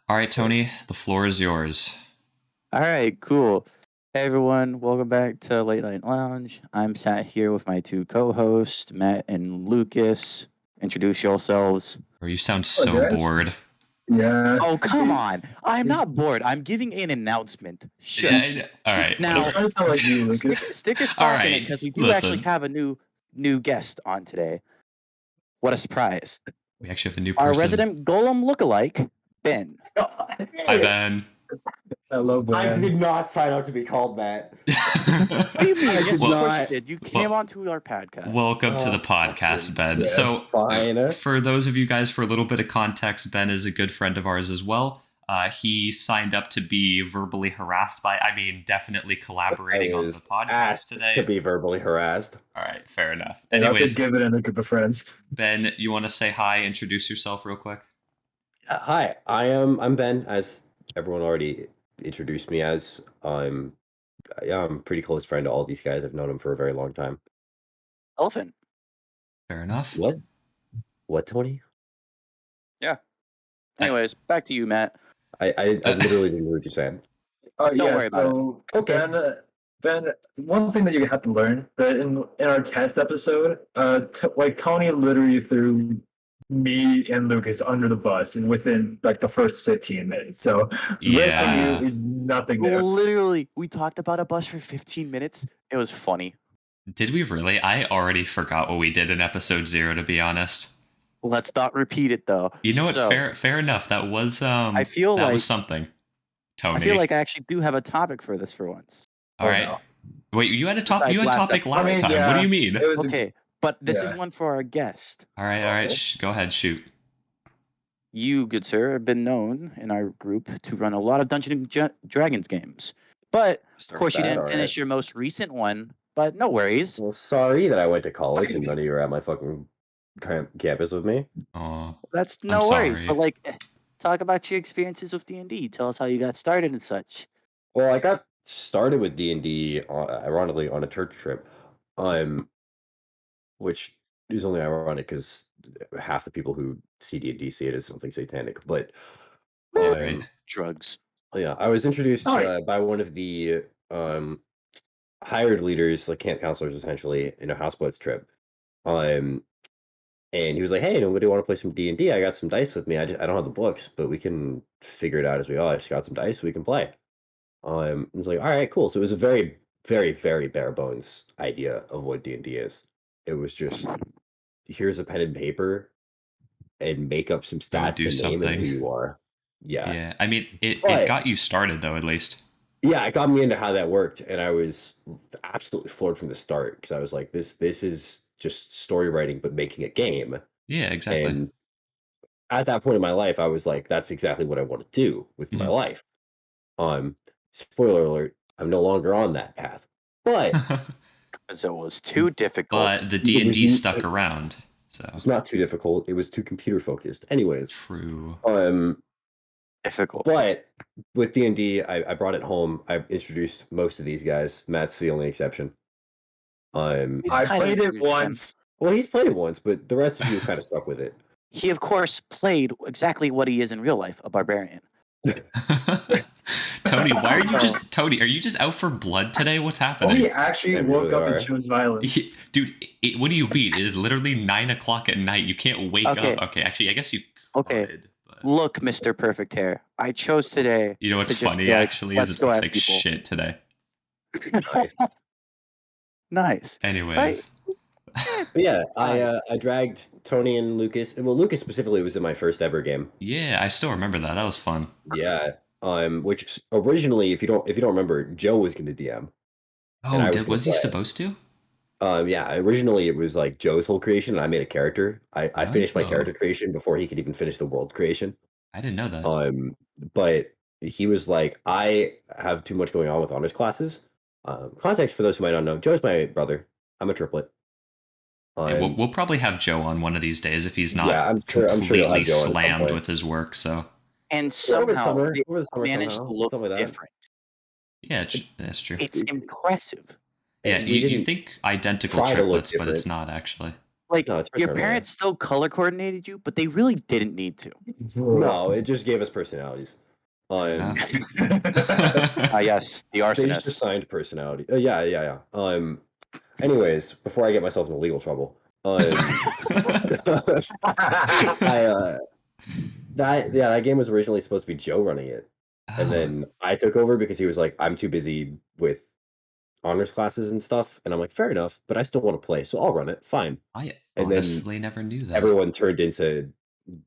All right, Tony, the floor is yours. All right, cool. Hey everyone, welcome back to Late Night Lounge. I'm sat here with my two co-hosts, Matt and Lucas. Introduce yourselves. Or you sound so guys. bored. Yeah. Oh, come on. I'm not bored. I'm giving an announcement. Shush. Yeah, all right. Now, I'm trying to sound like you, Lucas. stick a All sock in it right, because we do listen. actually have a new guest on today. What a surprise. We actually have a new Our person. resident Golem lookalike, Ben. Hi, Ben. Hello, Ben. I did not sign up to be called that. What do you mean? You just Well- posted. You came onto our podcast. Welcome to the Oh, podcast, Ben. yeah, So, fine. for those of you guys, for a little bit of context, Ben is a good friend of ours as well. He signed up to be verbally harassed by, definitely collaborating on was the podcast Asked today. to be verbally harassed. All right, fair enough. Yeah, I'll Anyways, just give it in a group of friends. Ben, you want to say hi, introduce yourself real quick? Hi, I'm Ben, as everyone already introduced me as. I'm a pretty close friend to all these guys. I've known them for a very long time. Elephant. Fair enough. What, Tony? Anyways, back to you, Matt. I literally didn't hear what you said. Don't worry about it. Okay. Ben, one thing that you have to learn that in our test episode, Tony literally threw me and Lucas under the bus, and within like the first 15 minutes. So the rest Yeah. of you is nothing new. Literally, we talked about a bus for 15 minutes. It was funny. Did we really? I already forgot what we did in episode 0, to be honest. Let's not repeat it though. You know what? So, fair enough. That was I feel that like was something. Tony. I feel like I actually do have a topic for this for once. All right. No. Wait, you had a Besides you had last topic episode. last time. What do you mean? It was Okay, but this is Yeah. one for our guest. All right. Go ahead, shoot. You, good sir, have been known in our group to run a lot of Dungeons and Dragons games. But of course, you didn't finish your most recent one. But no worries. Well, sorry that I went to college and none of you are at my fucking campus with me. Oh, That's no I'm worries. sorry. But like, talk about your experiences with D&D. Tell us how you got started and such. Well, I got started with D&D, ironically, on a church trip, which is only ironic because half the people who see D&D see it as something satanic. But right. Drugs. yeah, I was introduced Oh. by one of the hired leaders, like camp counselors, essentially, in a houseboats trip. And he was like, "Hey, nobody want to play some D&D? I got some dice with me. I don't have the books, but we can figure it out as we go. I just got some dice, we can play." I was like, "All right, cool." So it was a very, very, very bare bones idea of what D&D is. It was just, here's a pen and paper, and make up some stats do and name and something. who you are. Yeah. Yeah. I mean, it But- got you started though, at least. Yeah, it got me into how that worked, and I was absolutely floored from the start because I was like, "This is just story writing, but making a game." Yeah, exactly. And at that point in my life, I was like, "That's exactly what I want to do with my Mhm. life." Spoiler alert: I'm no longer on that path, but Because it was too difficult. but the D&D stuck around. So it's not too difficult. It was too computer focused. Anyways, true. difficult. but with D&D, I brought it home. I introduced most of these guys. Matt's the only exception. I Kind of played it introduced him. once. Well, he's played it once, but the rest of you kind of stuck with it. He, of course, played exactly what he is in real life, a barbarian. Tony, why are you just Tony? Are you just out for blood today? What's happening? Tony actually I woke really up are. and chose violence. Dude, what do you mean? It is literally 9 o'clock at night. You can't wake Okay. up. Okay, actually, I guess you Okay. could. But Look, Mr. Perfect Hair, I chose today. you know what's to just funny be like, actually is let's it go looks at like people. shit today. Nice. Nice. Anyways, But yeah, I dragged Tony and Lucas. Well, Lucas specifically was in my first ever game. yeah, I still remember that. That was fun. Yeah. Which originally, if you don't remember, Joe was going to DM. And I Oh, was gonna was he play. supposed to? Yeah. Originally, it was like Joe's whole creation, and I made a character. I finished my Oh. character creation before he could even finish the world creation. I didn't know that. But he was like, "I have too much going on with honors classes." Context for those who might not know: Joe's my brother. I'm a triplet. Yeah, we'll probably have Joe on one of these days if he's not Yeah, I'm sure you'll completely have Joe on at some slammed point. with his work. So And Over the somehow summer, they over the summer managed to somehow, look something like that. different. yeah, that's true. It's impressive. Yeah, And we you didn't think identical try to look triplets, but it's different. not actually. Like No, it's your fraternal, yeah. parents still color coordinated you, but they really didn't need to. No, it just gave us personalities. Yeah. Yes, the They just arsonist. assigned personality. Yeah. Anyways, before I get myself into legal trouble, that game was originally supposed to be Joe running it, and then I took over because he was like, I'm too busy with honors classes and stuff, and I'm like, fair enough, but I still want to play, so I'll run it. Fine. I And honestly then never knew that. everyone turned into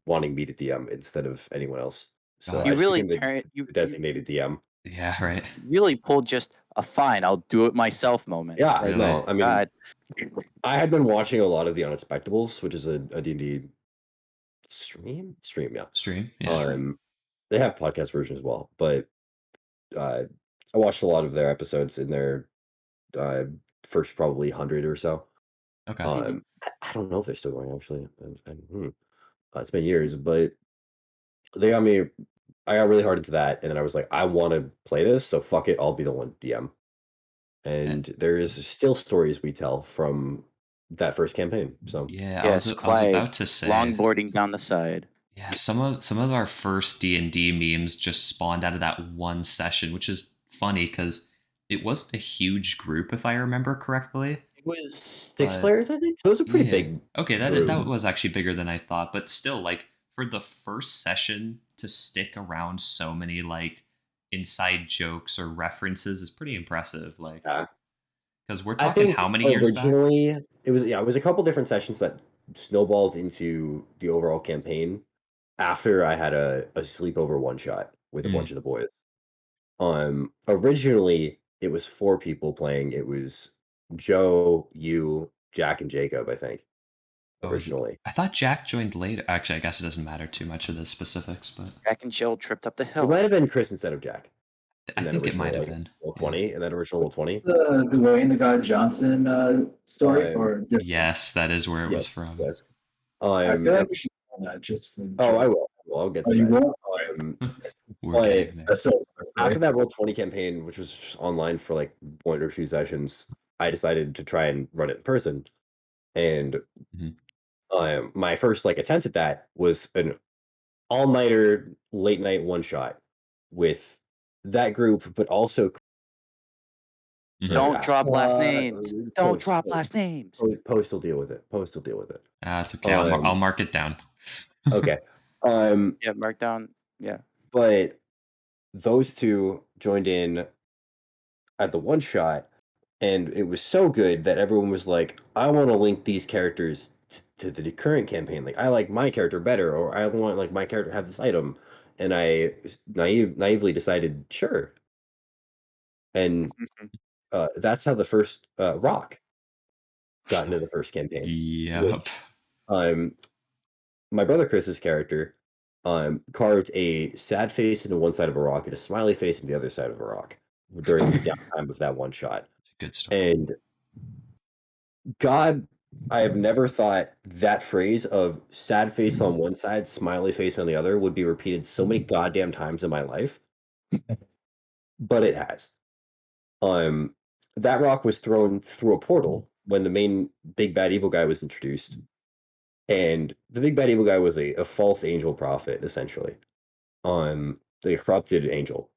wanting me to DM instead of anyone else. So God. I You just really became turned the designated DM. Yeah, right. really pulled just a fine, I'll do it myself moment. Yeah, Like, no, I mean, God. I had been watching a lot of the Unexpectables, which is a D&D stream, yeah. Stream. Yeah. They have podcast version as well, but I watched a lot of their episodes in their first probably 100 or so. Okay. I don't know if they're still going actually. It's been years, but they got me. I got really hard into that, and then I was like, I want to play this, so fuck it, I'll be the one DM. And there is still stories we tell from that first campaign. So Yeah, Yes, I was about to say. longboarding down the side. Yeah, some of our first D&D memes just spawned out of that one session, which is funny because it wasn't a huge group, if I remember correctly. it was 6 players, I think. So it was a pretty big. Okay, that group. was actually bigger than I thought, but still, like for the first session to stick around so many like inside jokes or references is pretty impressive. Like, Yeah. because we're I talking think how many years back? originally it was a couple different sessions that snowballed into the overall campaign after I had a sleepover one shot with a bunch of the boys. Originally it was 4 people playing. It was Joe, you, Jack, and Jacob, I think. Originally. I thought Jack joined later. Actually, I guess it doesn't matter too much of the specifics, but Jack and Jill tripped up the It hill. might have been Chris instead of Jack. I think it might have been. Roll 20, and then original Roll 20. The Dwayne the God Johnson story, or different? Yes, that is where it was from. Yes. I feel like we should do that just for. I will. I'll get to you that. will? We're getting there. That's so. After that Roll 20 campaign, which was online for like 1 or 2 sessions, I decided to try and run it in person. And my first like attempt at that was an all-nighter late night one shot with that group, but also Don't drop last names. Don't drop last names. Post will deal with it. It's okay. I'll mark it down. Okay. Yeah, mark down. Yeah. But those 2 joined in at the one shot, and it was so good that everyone was like, I want to link these characters to the current campaign. Like, I like my character better, or I want like my character to have this item. And I naively decided, sure. And that's how the first Rock got into the first campaign. Yep. Which, my brother Chris's character carved a sad face into one side of a rock and a smiley face into the other side of a rock during the downtime of that one shot. Good story. And God, I have never thought that phrase of sad face on one side, smiley face on the other would be repeated so many goddamn times in my life. But it has. That rock was thrown through a portal when the main big bad evil guy was introduced. And the big bad evil guy was a false angel prophet, essentially. The corrupted angel.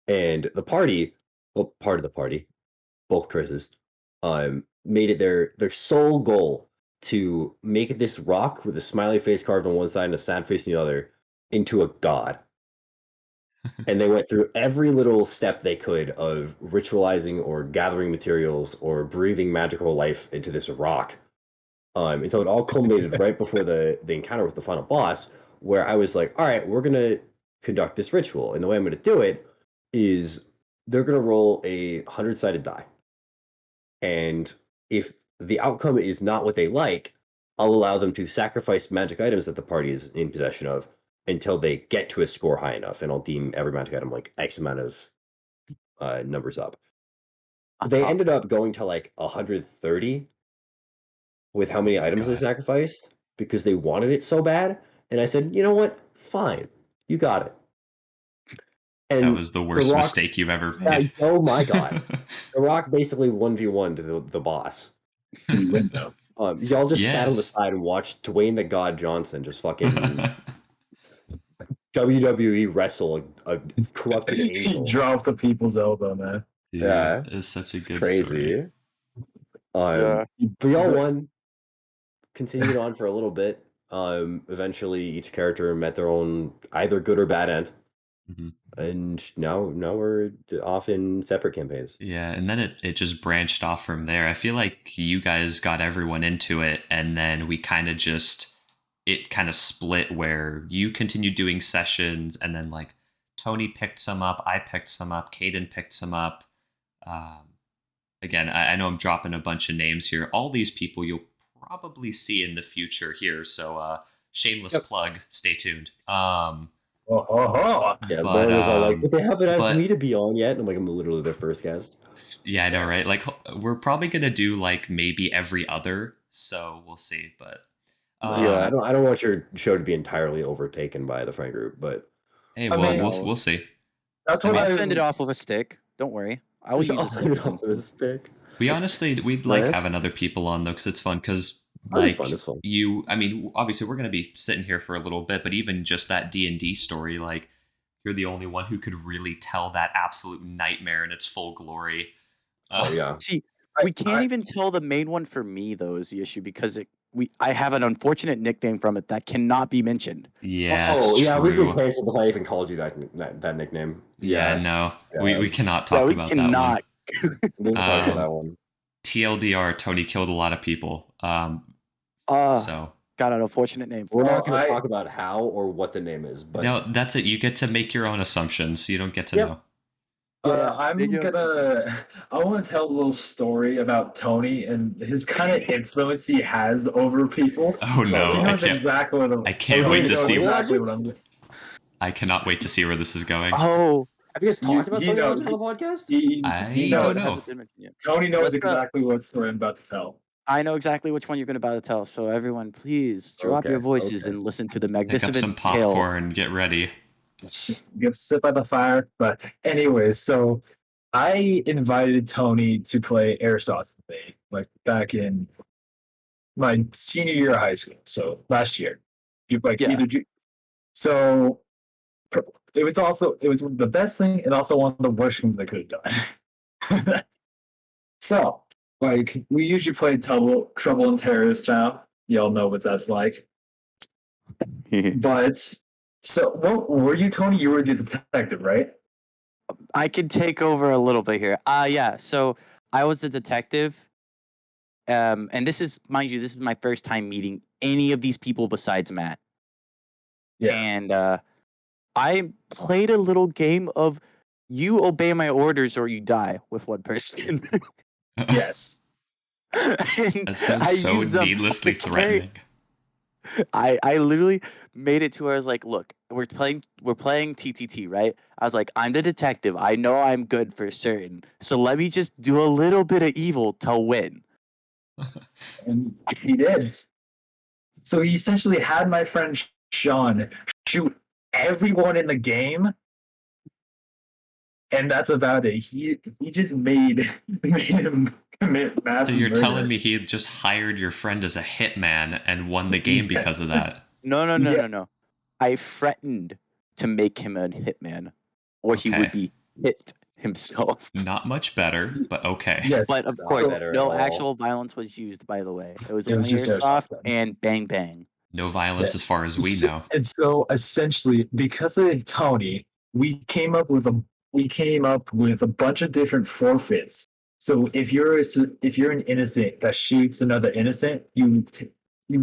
And the party, well, part of the party, both Chris's, made it their sole goal to make this rock with a smiley face carved on one side and a sad face on the other into a god. And they went through every little step they could of ritualizing or gathering materials or breathing magical life into this rock. And so it all culminated right before the encounter with the final boss, where I was like, all right, we're going to conduct this ritual. And the way I'm going to do it is they're going to roll a 100-sided die. And if the outcome is not what they like, I'll allow them to sacrifice magic items that the party is in possession of until they get to a score high enough. And I'll deem every magic item like X amount of numbers up. They ended up going to like 130 with how many items they sacrificed because they wanted it so bad. And I said, you know what? Fine. You got it. And that was the worst mistake you've ever made. Oh my God. The Rock basically 1v1 to the boss. Y'all just sat on the Yes. side and watched Dwayne the God Johnson just fucking WWE wrestle a corrupted He angel. dropped the people's elbow, man. Dude, Yeah. it's such a It's good crazy. story. Yeah. But y'all won. Continued on for a little bit. Eventually, each character met their own either good or bad end, Mhm. and now we're off in separate campaigns. Yeah, and then it just branched off from there. I feel like you guys got everyone into it, and then we kind of it kind of split where you continued doing sessions, and then like Tony picked some up, I picked some up, Caden picked some up. Again, I know I'm dropping a bunch of names here. All these people you'll probably see in the future here, so shameless plug. Stay tuned. Yeah, Lauren was all like, "But they haven't asked me to be on yet." And I'm like, "I'm literally their first guest." Yeah, I know, right? Like, we're probably gonna do like maybe every other, so we'll see. But yeah, I don't want your show to be entirely overtaken by the friend group, but hey, we'll see. That's what I'll fend it off with a stick. Don't worry, I will use a stick. We'd like having other people on though, because it's fun. Because like it's fun. I mean, obviously we're gonna be sitting here for a little bit, but even just that D&D story, like you're the only one who could really tell that absolute nightmare in its full glory. Yeah. See, we can't even tell the main one for me though is the issue because I have an unfortunate nickname from it that cannot be mentioned. Yeah, we've been playing since I even called you that nickname. Yeah, no, we cannot talk about that one. We can talk about that one. TLDR, Tony killed a lot of people. So got an unfortunate name. We're not going to talk about how or what the name is, but no, that's it. You get to make your own assumptions. You don't get to know. I want to tell a little story about Tony and his kind of influence he has over people. Oh no! He knows exactly what I can't wait to see. Exactly what I'm doing. I cannot wait to see where this is going. Oh, have you guys talked about Tony on the podcast? I don't know. Tony knows exactly what story I'm about to tell. I know exactly which one you're going to about to tell. So everyone, please drop your voices and listen to the magnificent Pick up some popcorn. Get ready. Get sit by the fire. But anyways, so I invited Tony to play airsoft with me, like back in my senior year of high school. So last year, so it was the best thing and also one of the worst things I could have done. So like we usually play Trouble in Terrorist Town. Y'all know what that's like. But so what were you, Tony? You were the detective, right? I can take over a little bit here. Yeah. So I was the detective. And this is, mind you, this is my first time meeting any of these people besides Matt. Yeah. And I played a little game of you obey my orders or you die with one person. Yes. That sounds so needlessly threatening. I literally made it to where I was like, look, we're playing TTT, right? I was like, I'm the detective. I know I'm good for certain. So let me just do a little bit of evil to win. And he did. So he essentially had my friend Sean shoot everyone in the game. And that's about it. He just made him commit massive So you're murder. telling me he just hired your friend as a hitman and won the game because of that? No. I threatened to make him a hitman, or he would be hit himself. Not much better, but okay. Yes. But of course, no actual violence was used, by the way. It was only just airsoft and bang bang. No violence as far as we know. And so essentially, because of Tony, we came up with a bunch of different forfeits. So if you're an innocent that shoots another innocent, you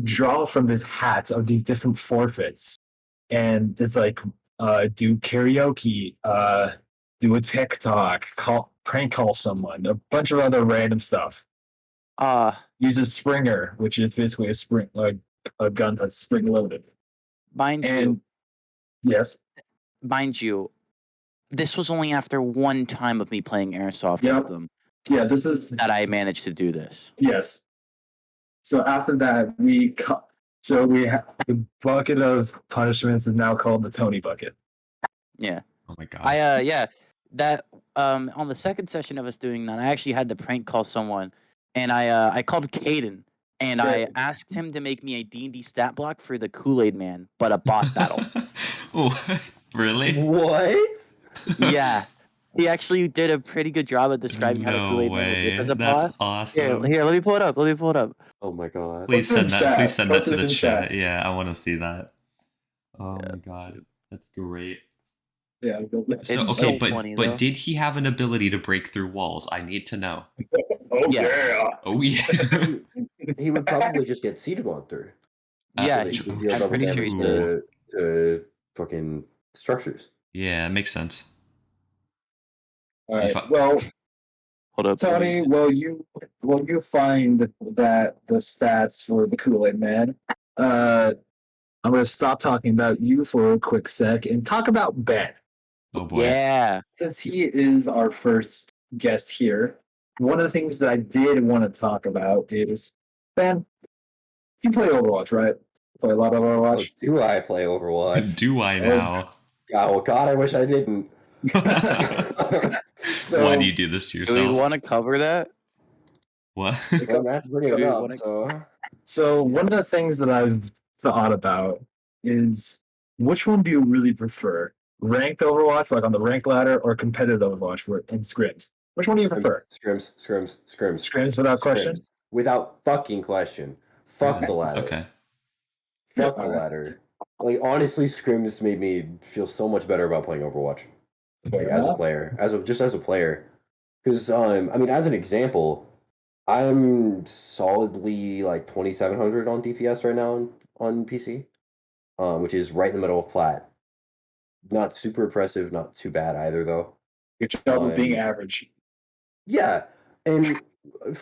draw from this hat of these different forfeits, and it's like do karaoke, do a TikTok, prank call someone, a bunch of other random stuff. Use a Springer, which is basically a gun that's spring loaded. Mind you, this was only after one time of me playing airsoft with them. Yeah, this is that I managed to do this. Yes. So after that, we have the bucket of punishments is now called the Tony bucket. Yeah. Oh my god. That on the second session of us doing that, I actually had to prank call someone, and I called Caden, and Yeah. I asked him to make me a D&D stat block for the Kool-Aid Man, but a boss battle. Oh, really? What? Yeah. He actually did a pretty good job at describing how the No Kool-Aid Man would work way. as a That's boss. awesome. Here, let me pull it up. Oh my god. Please Post it in send that. chat. Please send that Post to it the in chat. chat. Yeah, I want to see that. Oh my god, that's great. Yeah. So It's okay, so funny, but though. did he have an ability to break through walls? I need to know. Oh Yes. yeah. Oh yeah. He would probably just get siege monster. Yeah, So he- he could oh, deal I'm double pretty sure he damage did. to fucking structures. Yeah, it makes sense. All Did you right. Well, Hold up. let me Tony, just- will you find that the stats for the Kool-Aid Man? I'm gonna stop talking about you for a quick sec and talk about Ben. Oh boy. Yeah. Since he is our first guest here, one of the things that I did want to talk about is Ben. You play Overwatch, right? Play a lot of Oh, Overwatch. do I play Overwatch? Do I now? Oh god, I wish I didn't. Why do you do this to Do we yourself? want to cover that? What? Well, Matt's bringing it Do we up, wanna- so So one of the things that I've thought about is which one do you really prefer? Ranked Overwatch, like on the rank ladder, or competitive Overwatch in scrims? Which one do you prefer? scrims. Scrims without question? Scrims. Without fucking question. Fuck the ladder. Okay. Fuck the Alright. ladder. Like honestly, scrims made me feel so much better about playing Overwatch. Like, Fair as a enough. player, as a player, because I mean, as an example, I'm solidly like 2,700 on DPS right now on PC, which is right in the middle of plat. Not super impressive, not too bad either though. Good job of being Um, average. Yeah, and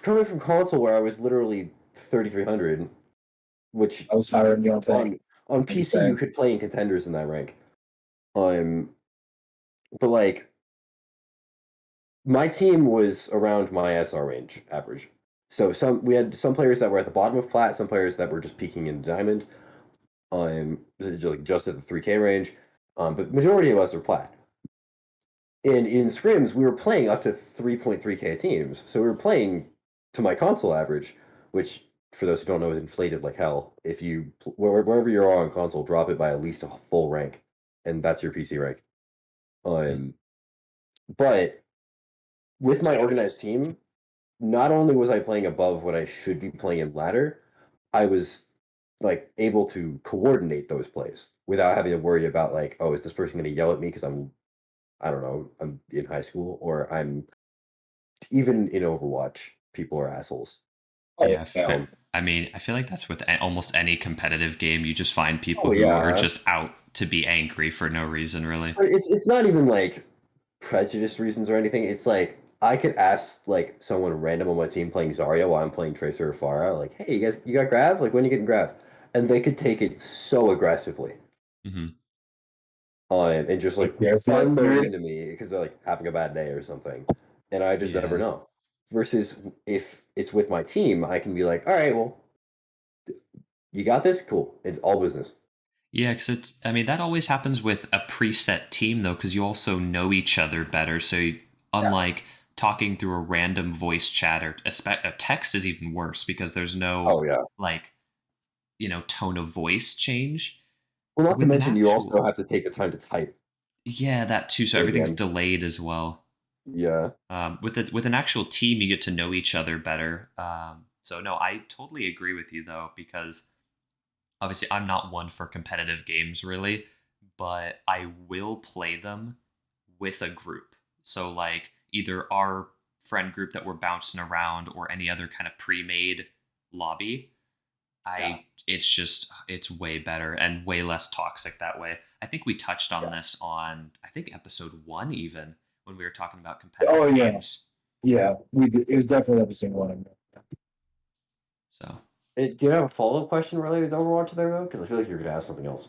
coming from console where I was literally 3,300, which I was higher than you on tank. on PC you could play in contenders in that rank. But like my team was around my SR range average. So we had some players that were at the bottom of plat, some players that were just peaking in diamond, just at the 3K range. But majority of us are plat. And in scrims, we were playing up to 3.3K teams. So we were playing to my console average, which for those who don't know is inflated like hell. If you wherever you are on console, drop it by at least a full rank, and that's your PC rank. But with my organized team, not only was I playing above what I should be playing in ladder, I was like able to coordinate those plays without having to worry about like, oh, is this person going to yell at me because I don't know, I'm in high school or I'm even in Overwatch, people are assholes. Yeah, I mean, I feel like that's with almost any competitive game. You just find people Oh, who are yeah. just out to be angry for no reason, really. But it's not even like prejudice reasons or anything. It's like I could ask like someone random on my team playing Zarya while I'm playing Tracer or Pharah, like, hey, you got Grav? Like, when are you getting Grav? And they could take it so aggressively. Hmm. And just like Yeah, run their you're- into me because they're like having a bad day or something. And I just never Yeah. know. Versus if it's with my team, I can be like, all right, well, you got this? Cool. It's all business. Yeah, because I mean, that always happens with a preset team, though, because you also know each other better. So, unlike talking through a random voice chat or a text is even worse because there's no, Oh, yeah. like, tone of voice change. Well, not to With an mention, you also actual- have to take the time to type. Yeah, that too. So everything's Again. delayed as well. Yeah. With an actual team, you get to know each other better. So no, I totally agree with you though, because obviously I'm not one for competitive games really, but I will play them with a group. So like either our friend group that we're bouncing around or any other kind of pre-made lobby. It's way better and way less toxic that way. I think we touched on this on episode 1 even when we were talking about competitive games. Yeah, it was definitely episode 1. So Do you have a follow-up question related to Overwatch there, though? Because I feel like you're going to ask something else.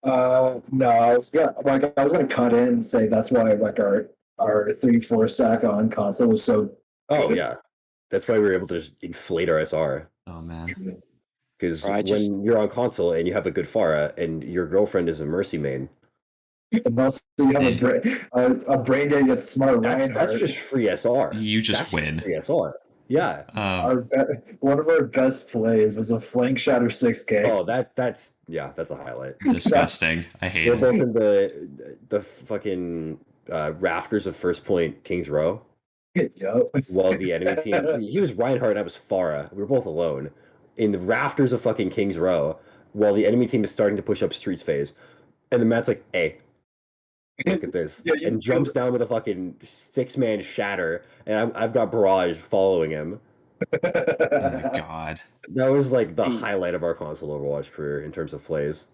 No, I was gonna cut in and say that's why like our 3-4 stack on console was so. Oh, good. yeah. That's why we were able to just inflate our SR. oh man. Because Bro, I just- when you're on console and you have a good Pharah and your girlfriend is a Mercy main, And also you have a brain dead gets smart that's Reinhardt. just free SR. You just That's win. free SR. Yeah. Um, One of our best plays was a flank shatter 6K. Oh, that's a highlight. disgusting. I hate We're both it. in the fucking rafters of First Point Kings Row. Yup. While the enemy team, he was Reinhardt and I was Farah. We were both alone in the rafters of fucking Kings Row, while the enemy team is starting to push up Streets phase, and the Matt's like, "Hey, look at this," Yeah, and jumps down with a fucking 6-man shatter, and I've got Barrage following him. Oh my god. That was like the Hey. highlight of our console Overwatch career in terms of plays.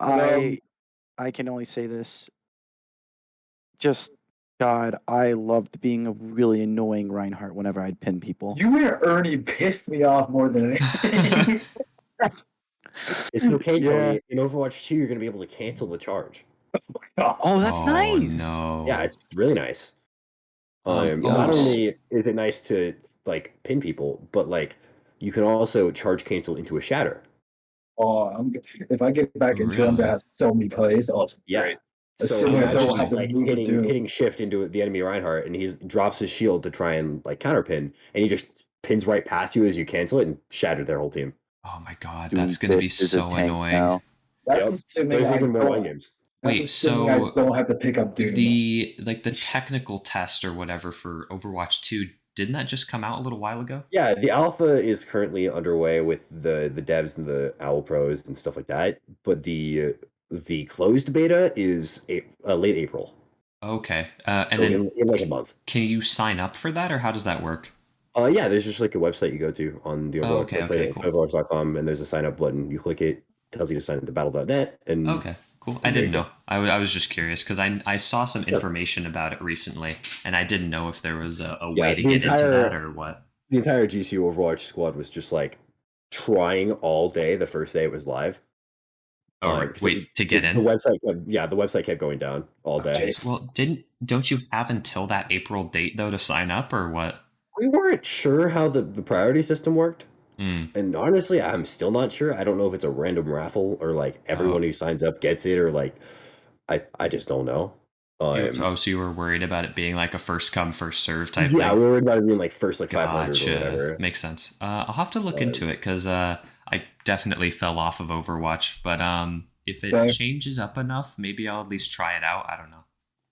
I can only say this. Just God, I loved being a really annoying Reinhardt whenever I'd pin people. You and Ernie pissed me off more than anything. It's okay, Yeah. Tony. In Overwatch 2, you're gonna be able to cancel the charge. Oh, that's Oh nice. no. Yeah, it's really nice. Um, Not oh, s- only is it nice to like pin people, but like you can also charge cancel into a shatter. If I get back into it, I'm gonna Really? have so many plays. Oh, it's Yeah. great. So Assuming I don't imagine have to like move a dude. hitting shift into the enemy Reinhardt, and he drops his shield to try and like counterpin, and he just pins right past you as you cancel it and shatter their whole team. oh my god, Dude, that's gonna be this is a so tank annoying. now. That's Yep. assuming There's I even more don't- line games. that's Wait, assuming I so don't have to pick up dude. the technical test or whatever for Overwatch 2, didn't that just come out a little while ago? Yeah, the alpha is currently underway with the devs and the Owl Pros and stuff like that, but the closed beta is late April. Okay. And So then in like a month. can you sign up for that or how does that work? Yeah, there's just like a website you go to on the Overwatch, Oh, okay, like, okay, cool. Overwatch.com, and there's a sign up button. You click it, tells you to sign up to battle.net, and Okay, cool. I there you didn't know. I was just curious because I saw some information about it recently, and I didn't know if there was a Yeah, way to the get into that entire- or what. the entire GCU Overwatch squad was just like trying all day the first day it was live. Or 'Cause wait, to get the in? website, the website kept going down all Oh, day. jeez. Well, don't you have until that April date though to sign up or what? We weren't sure how the priority system worked. Mm. And honestly, I'm still not sure. I don't know if it's a random raffle or like everyone who signs up gets it, or like I just don't know. So you were worried about it being like a first come first serve type Yeah, thing? we were worried about it being like first like 500 or Gotcha. whatever. Makes sense. I'll have to look into it because I definitely fell off of Overwatch. But if it Okay. changes up enough, maybe I'll at least try it out. I don't know.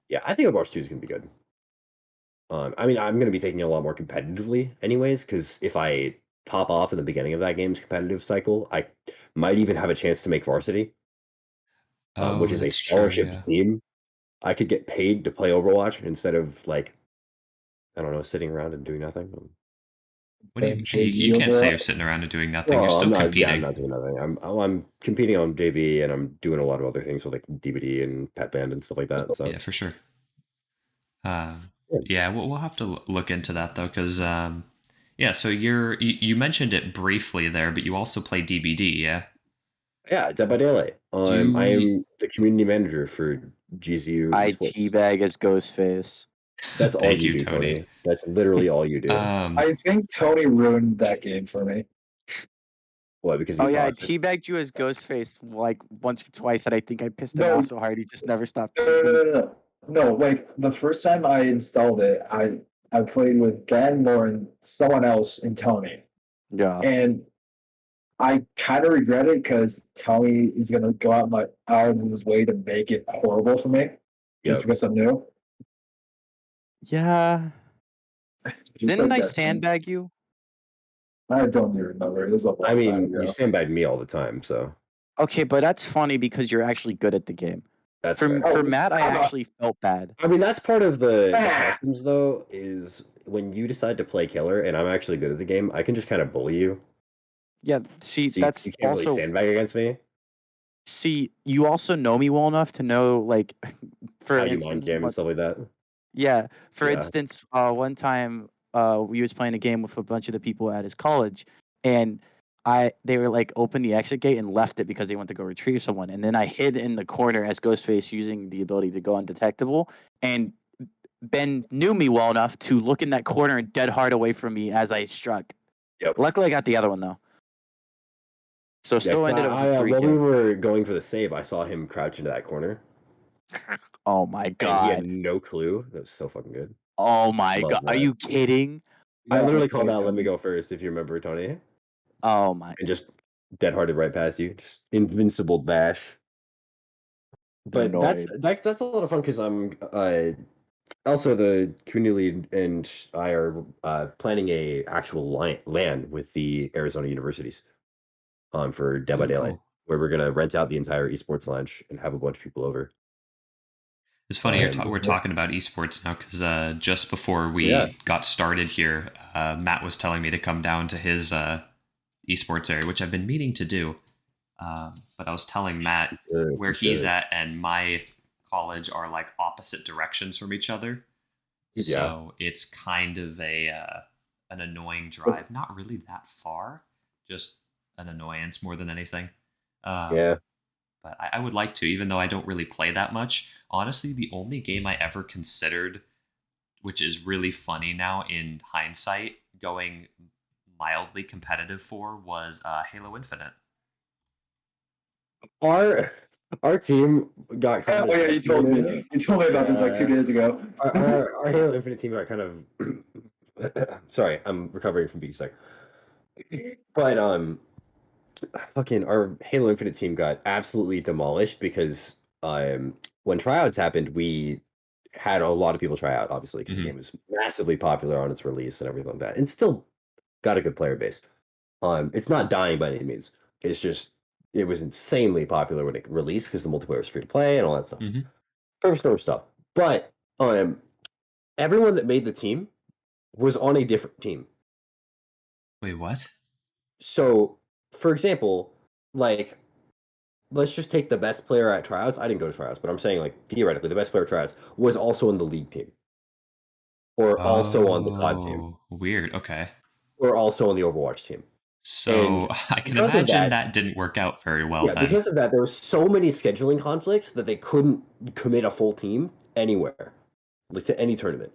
Yeah, I think Overwatch 2 is gonna be good. I mean, I'm gonna be taking it a lot more competitively, anyways, because if I pop off in the beginning of that game's competitive cycle, I might even have a chance to make varsity, which is a That's true, scholarship yeah. team. I could get paid to play Overwatch instead of like, I don't know, sitting around and doing nothing. What do you? Hey, you can't say you're sitting around and doing nothing. You're Well, still I'm not. Yeah, competing. I'm not doing nothing. I'm competing on JV and I'm doing a lot of other things with like DBD and Pet Band and stuff like that. So Yeah, for sure. Yeah. Yeah, we'll have to look into that though, because yeah. So you mentioned it briefly there, but you also play DBD, yeah. Yeah, Dead by Daylight. I am the community manager for GZU. I Esports. teabag as Ghostface. That's all Thank you you, do, Tony. Tony. That's literally all you do. I think Tony ruined that game for me. What? Because he's Oh yeah, I toxic. teabagged you as Ghostface like once or twice, and I think I pissed him No. off so hard he just never stopped. No, like the first time I installed it, I played with Gan, Lauren, someone else, and Tony. Yeah. And I kind of regret it because Tony is gonna go out of his way to make it horrible for me just Yep. because I'm new. Yeah. Just Didn't like I that. sandbag you? I don't even remember. It was a long I time mean, ago. you sandbag me all the time, so Okay, but that's funny because you're actually good at the game. that's For fair. Matt, I actually felt bad. I mean, that's part of the customs, though, is when you decide to play killer, and I'm actually good at the game, I can just kind of bully you. Yeah, see, So that's you can't also really sandbag against me. see. You also know me well enough to know, like, for How you instance, mind jam and stuff like that. yeah. For Yeah. instance, one time, we was playing a game with a bunch of the people at his college, and they were like open the exit gate and left it because they went to go retrieve someone, and then I hid in the corner as Ghostface using the ability to go undetectable, and Ben knew me well enough to look in that corner and dead hard away from me as I struck. Yep. Luckily, I got the other one though. So still ended up with 3 while we kills. were going for the save, I saw him crouch into that corner, Oh my and he god. had no clue. That was so fucking good. Oh my Love god. Are that. you kidding? I Yeah, literally called okay, out "Let me Tony. go first," if you remember, Tony, Oh my. and just dead-hearted right past you, just invincible dash. But Annoyed. that's a lot of fun because I'm also the community lead and I are planning a actual LAN with the Arizona universities for Dead by Oh, Daylight, cool. where we're gonna rent out the entire esports lounge and have a bunch of people over. It's funny we're Yeah. talking about esports now because just before Yeah. we got started here, Matt was telling me to come down to his esports area, which I've been meaning to do. But I was telling Matt where You he's should. at and my college are like opposite directions from each other. Yeah. So it's kind of an annoying drive. Not really that far, just an annoyance more than anything. Yeah. But I would like to, even though I don't really play that much. Honestly, the only game I ever considered, which is really funny now in hindsight, going mildly competitive for was Halo Infinite. Our our team got kind Oh of yeah, you told me. decimated. You told me about this like 2 days ago. Our Halo Infinite team got kind of sorry, I'm recovering from being sick. But fucking our Halo Infinite team got absolutely demolished because when tryouts happened, we had a lot of people try out, obviously, because the game was massively popular on its release and everything like that, and still got a good player base. It's not dying by any means. It's just it was insanely popular when it released because the multiplayer was free to play and all that stuff. Mm-hmm. Perfect storm stuff. But everyone that made the team was on a different team. Wait, what? So, for example, like let's just take the best player at tryouts. I didn't go to tryouts, but I'm saying like theoretically, the best player at tryouts was also in the league team, or also on the COD team, Oh, weird. Okay. or also on the Overwatch team. So And I can because of imagine that, that didn't work out very well yeah, then. because of that, there were so many scheduling conflicts that they couldn't commit a full team anywhere, like to any tournament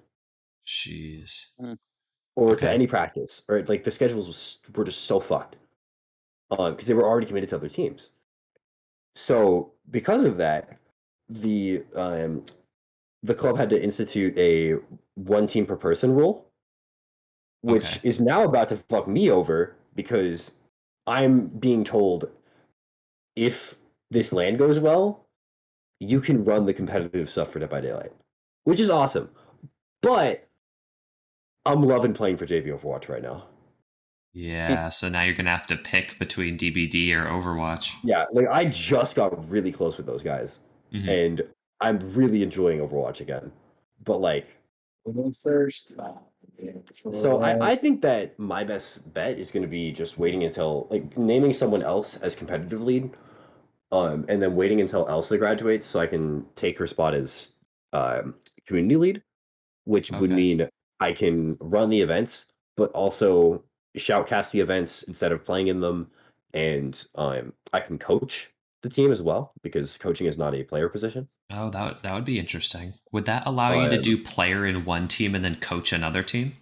Jeez. or to Okay. any practice, or like the schedules were just so fucked because they were already committed to other teams. So because of that, the club had to institute a one team per person rule, which Okay. is now about to fuck me over because I'm being told if this land goes well, you can run the competitive stuff for Dead by Daylight, which is awesome. But I'm loving playing for JV Overwatch right now. Yeah. So now you're gonna have to pick between DBD or Overwatch. Yeah, like I just got really close with those guys, Mm-hmm. and I'm really enjoying Overwatch again. But like, Going first. so I think that my best bet is going to be just waiting until like naming someone else as competitive lead, and then waiting until Elsa graduates so I can take her spot as community lead, which would Okay. mean I can run the events, but also shoutcast the events instead of playing in them, and I can coach the team as well because coaching is not a player position. Oh, that would be interesting. Would that allow you to Um, do player in one team and then coach another team?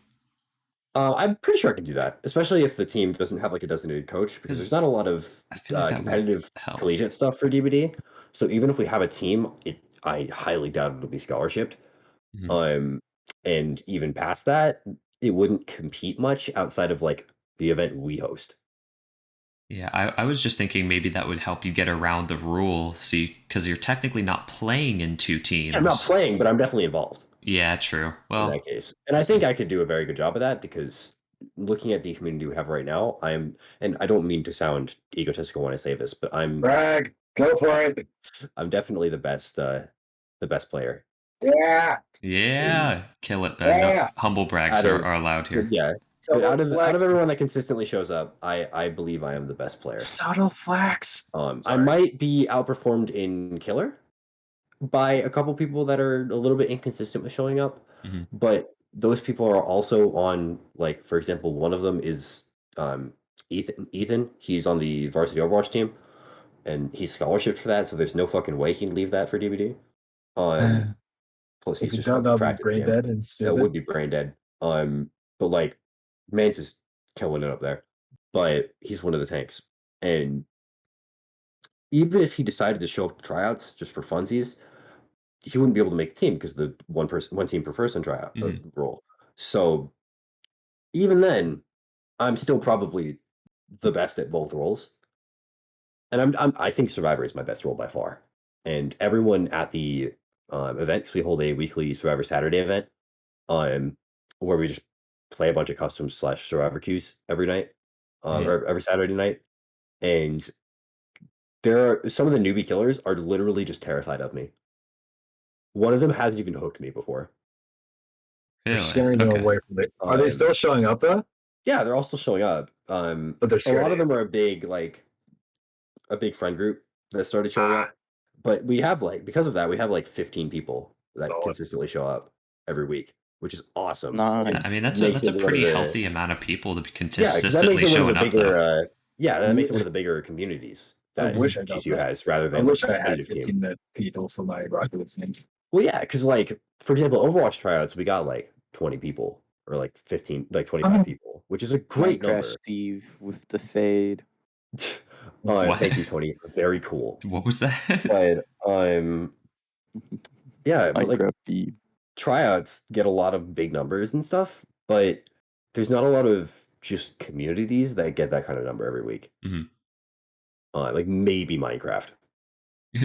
I'm pretty sure I can do that, especially if the team doesn't have like a designated coach, because Because there's not a lot of I feel like that would competitive help. collegiate stuff for DBD. So even if we have a team, I highly doubt it'll be scholarshiped. Mhm. Um, and even past that, it wouldn't compete much outside of like the event we host. Yeah, I was just thinking maybe that would help you get around the rule. See, because you're technically not playing in two I'm not teams. playing, but I'm definitely involved Yeah, true. in that Well, case, and I think I could do a very good job of that because looking at the community we have right now, and I don't mean to sound egotistical when I say this, but Brag. Go for it. I'm definitely the best player. Yeah. In yeah, kill it, Ben. No, Yeah. humble brags out of are allowed here. yeah, but Subtle out of flex. everyone that consistently shows up, I believe I am the best player. Subtle flex. I Sorry. might be outperformed in killer by a couple people that are a little bit inconsistent with showing up, Hmm. but those people are also on like for example, one of them is Ethan. He's on the varsity Overwatch team, and he's scholarshiped for that, so there's no fucking way he'd leave that for DVD. Plus, If he's you just don't, fucking that'll be cracked at the brain game. dead and That would stupid. be brain dead. But like, Mance is killing it up there. But he's one of the tanks, and even if he decided to show up to tryouts just for funsies, he wouldn't be able to make the team because the one team per person tryout Hmm. rule. So even then, I'm still probably the best at both roles. And I think Survivor is my best role by far. And everyone at the event, because we hold a weekly Survivor Saturday event, um, where we just play a bunch of custom slash Survivor queues every night, or every Saturday night. And there are some of the newbie killers are literally just terrified of me. One of them hasn't even hooked me before. They're Really? scaring them Okay. away from it. Are they still showing up though? Yeah, they're all still showing up. But they're a scared lot of of them are a big friend group that started showing up. But we have because of that, we have 15 people that Solid. consistently show up every week, which is awesome. Nice. I mean, that's Makes a it one of pretty the- healthy amount of people to be Yeah, 'cause that makes consistently it one of showing the up, though. bigger. That makes it one of the bigger communities I that wish I got GCU that. has, rather I than wish I a had native 15 team. people for my Rocket League team. Well, yeah, because for example, Overwatch tryouts, we got 20 people or 15, 25 people, which is a great Minecraft number. Steve with the fade. What? Thank you, Tony. Very cool. What was that? But yeah, but Minecraft feed. tryouts get a lot of big numbers and stuff, but there's not a lot of just communities that get that kind of number every week. Mhm. Maybe Minecraft.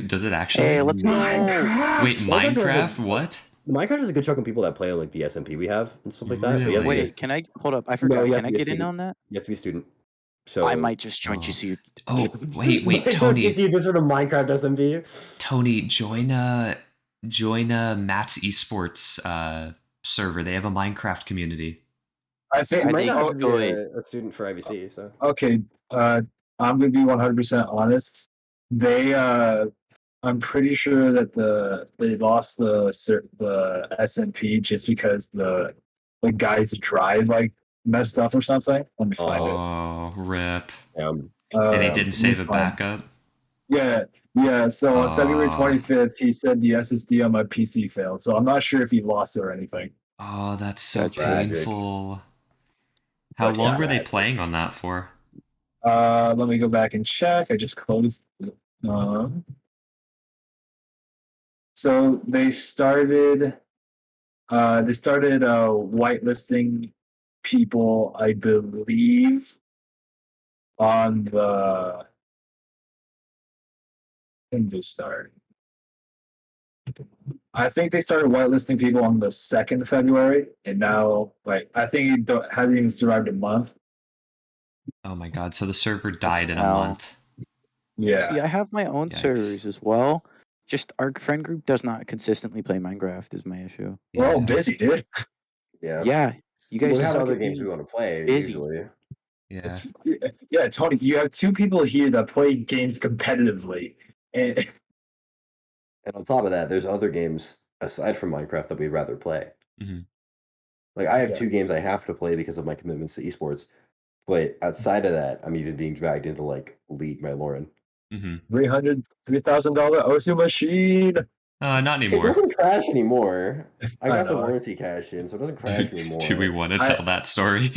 Does it actually? Hey, let's go. Wait, Minecraft has Minecraft? What? Minecraft has a good chunk of people that play on the SMP we have and stuff like that. But you have to Really? Wait, can I hold up? I No, forgot. you have Can to I be a get in student. on that? You have to be a student. So I might just join Oh. GCU. Oh, wait, Don't Tony. you see this sort of Minecraft SMP? Tony, join Matt's esports server. They have a Minecraft community. I think. You I might think- not have to be oh, wait. a student for IBC. So Okay, I'm gonna be 100% honest. They, I'm pretty sure that they lost the SMP just because the guy's drive messed up or something. Let me find it. Oh, rip. And he Let didn't me save a find- backup. Yeah. So on February 25th, he said the SSD on my PC failed. So I'm not sure if he lost it or anything. Oh, that's so Gotcha. painful. How But long yeah, were they playing on that for? Let me go back and check. I just closed. So they started whitelisting people, I believe, on the. When did they start? I think they started whitelisting people on the 2nd of February, and now I think it hasn't even survived a month. Oh my god, so the server died in a hell. month. Yeah. See, I have my own Yikes. servers as well. Just our friend group does not consistently play Minecraft is my issue. We're all Yeah. busy, dude. Yeah, you guys we have suck other at games being we want to play busy. usually. Yeah. Yeah, Tony, you have 2 people here that play games competitively. And And on top of that, there's other games aside from Minecraft that we'd rather play. Mhm. I have Yeah. 2 games I have to play because of my commitments to esports. But outside of that, I'm even being dragged into League by Lauren. Mhm. $3,000 OSU machine. Not It anymore. doesn't crash anymore. I got the know. warranty cash in, so it doesn't crash anymore. Do we want to I- tell that story?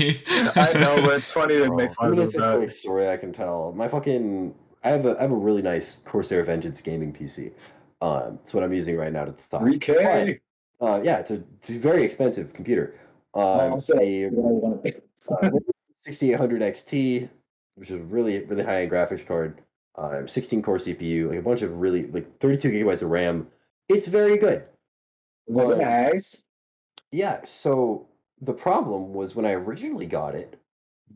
I know, but it's funny to make I fun mean, of it's a that. quick story I can tell. I have a really nice Corsair Vengeance gaming PC. It's what I'm using right now to talk. 3K. Yeah, it's a very expensive computer. I'm saying, A 6800 XT, which is really really high end graphics card. 16 core CPU, a bunch of really 32 gigabytes of RAM. It's very good. Nice. Yeah, so the problem was when I originally got it,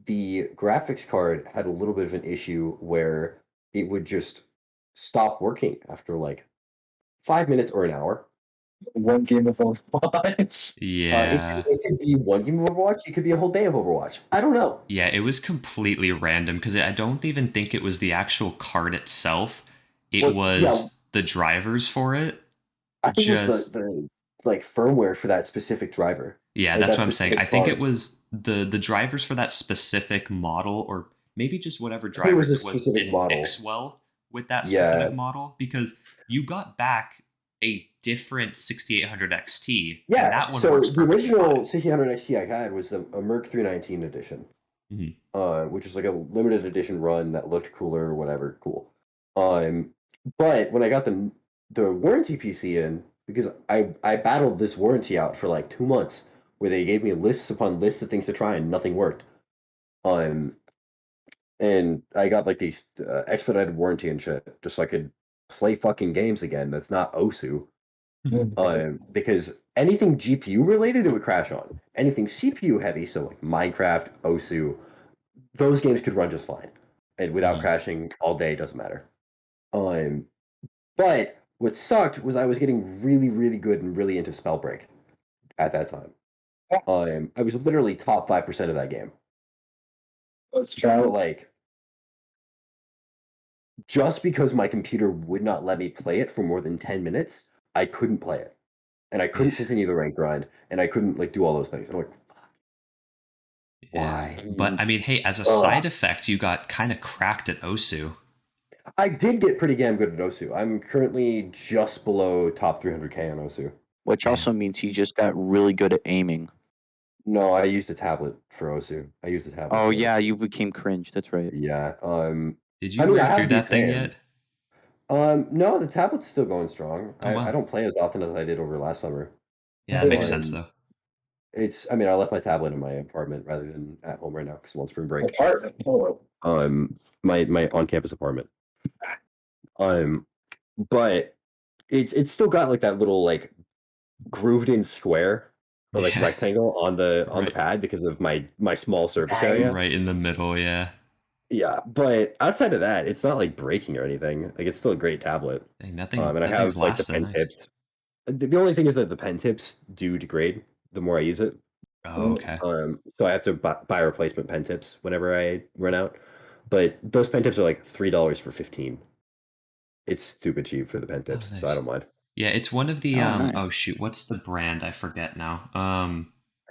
the graphics card had a little bit of an issue where it would just stop working after 5 minutes or an hour. One game of Overwatch. Yeah. It could be one game of Overwatch. It could be a whole day of Overwatch. I don't know. Yeah, it was completely random because I don't even think it was the actual card itself. It Well, was yeah. the drivers for it. I think it was Just the firmware for that specific driver. yeah, Like, that's that what I'm saying. I specific think it product. was the drivers for that specific model, or maybe just whatever I think it was drivers a it was specific didn't model. mix well with that Yeah. specific model because you got back a different 6800 XT. Yeah, and that one so works the perfectly original fine. 1600 XT I had was a Merc 319 edition, Mhm. which is a limited edition run that looked cooler or whatever, cool. But when I got the warranty PC in, because I battled this warranty out for 2 months, where they gave me lists upon lists of things to try and nothing worked. Um, and I got like these expedited warranty and shit, just so I could play fucking games again. That's not Osu. Because anything GPU related, it would crash on. Anything CPU heavy, so like Minecraft, Osu, those games could run just fine, and without crashing all day. Doesn't matter. But what sucked was I was getting really, really good and really into Spellbreak at that time. I was literally top 5% of that game. Let's But try. like, just because my computer would not let me play it for more than 10 minutes, I couldn't play it. And I couldn't continue the rank grind, and I couldn't like do all those things. And I'm like, Yeah. why? But I mean, hey, as a Ugh. side effect, you got kind of cracked at Osu. I did get pretty damn good at Osu. I'm currently just below top 300k on Osu. Which also means he just got really good at aiming. No, I used a tablet for Osu. I used a tablet. Oh for yeah, it. you became cringe. That's right. Yeah. Did you I mean, wear I through have these that thing hands. yet? No, the tablet's still going strong. Oh, wow. I don't play as often as I did over last summer. Yeah, that makes sense Um, though. I mean, I left my tablet in my apartment rather than at home right now because I'm on spring break. Apartment. Oh, My on-campus apartment. But it's still got like that little like grooved in square or like Yeah. rectangle on the Right. pad because of my small surface Nice. area. Right in the middle, yeah. Yeah, but outside of that, it's not like breaking or anything. Like it's still a great tablet. Dang, that thing, And I that thing's have like the lasting. pen Nice. tips. The only thing is that the pen tips do degrade the more I use it. Oh, okay. So I have to buy replacement pen tips whenever I run out. But those pen tips are like $3 for 15. It's stupid cheap for the pen tips, so I nice. don't mind. Yeah, it's one of the Oh, nice. oh shoot, what's the brand? I forget now.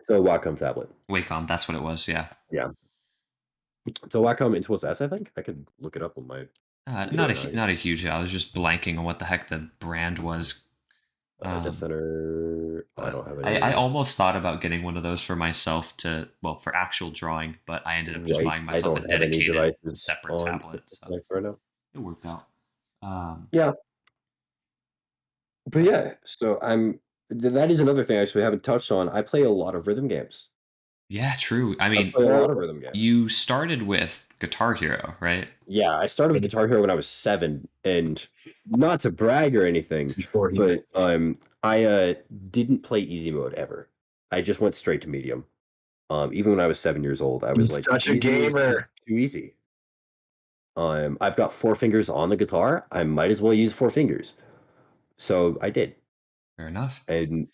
So Wacom tablet. Wacom, that's what it was, yeah. Yeah. So Wacom Intuos S, I think I could look it up on my. Not a huge. I was just blanking on what the heck the brand was. Data center. I don't have I any. almost thought about getting one of those for myself for actual drawing, but I ended up just buying I myself a don't have any dedicated devices separate on tablet. So right now. it worked out. Yeah, but yeah. So that is another thing I actually haven't touched on. I play a lot of rhythm games. Yeah, true. I I mean, play a lot of rhythm games. you started with Guitar Hero, right? Yeah, I started with Guitar Hero when I was 7, and not to brag or anything, before he. but I didn't play easy mode ever. I just went straight to medium. Even when I was 7 years old, I was He's like, such a easy is gamer. too easy. I've got 4 fingers on the guitar. I might as well use 4 fingers. So I did, Fair enough. and